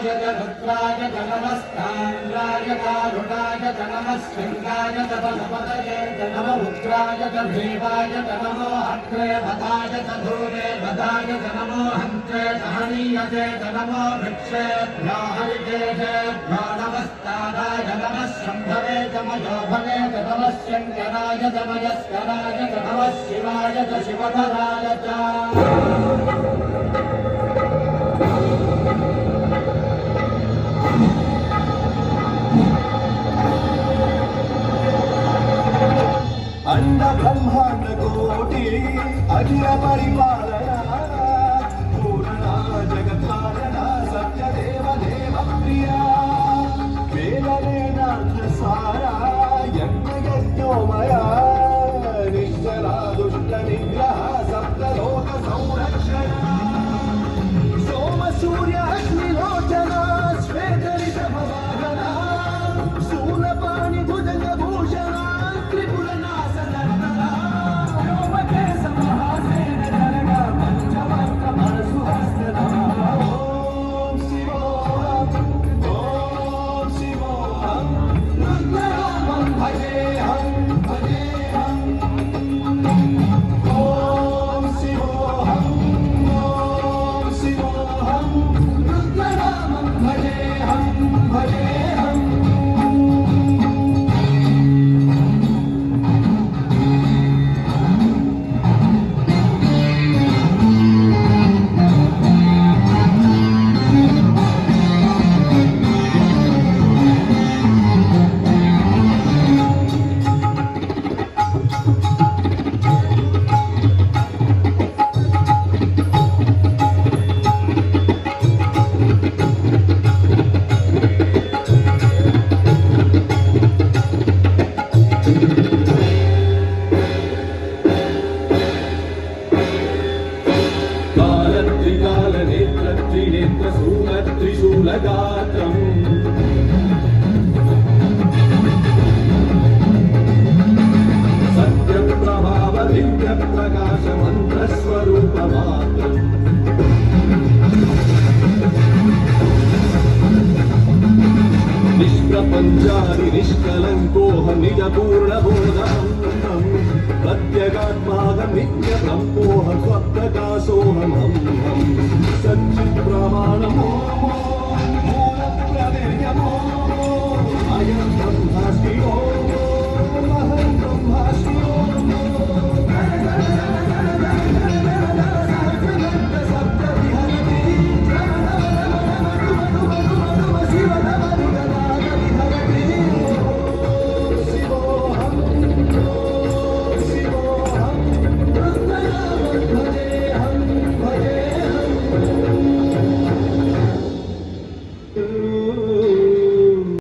च रुद्राय च नमस्ताम्राय कारुणाय च नमः शृङ्गाय च बलपतये च नमः रुद्राय च भीमाय च नमो अग्रे भदाय च धूरे भदाय च नमो हन्त्रे सहनीयते च नमो वृक्षेभ्यो हरिकेशेभ्यो नमस्ताराय नमः शम्भवे च मयोभवे च नमः शङ्कराय च मयस्कराय च नमः शिवाय च शिवधराय च अंड ब्रह्मांड कोटि अखिल परिपालना पूर्णा जगत्पालना सत्यदेव देव प्रिया वेदने नाथ सारा यज्ञ यज्ञोमया निश्चला दुष्ट निग्रह सप्तलोक संरक्षण सोम सूर्य अग्नि लोचना श्वेत ऋषभ वाहना शूलपाणि भुजंग भूषण त्रिपुर नाशन व्योमके समहासेन जनक पंचवक्र परशुहस्त नमः ओम शिवोऽहम् रुद्रनामं भजेऽहम् ओम शिवोऽहम् रुद्रनामं भजेऽहम् त्रिशूलगात्रम् सत्यप्रभाव दिव्यप्रकाश मन्त्रस्वरूपमात्रम् निष्प्रपञ्चारि निष्कलङ्कोऽहं निजपूर्णबोधम् प्रत्यगात्माहं नित्यब्रह्मोऽहं स्वप्रकाशोऽहम्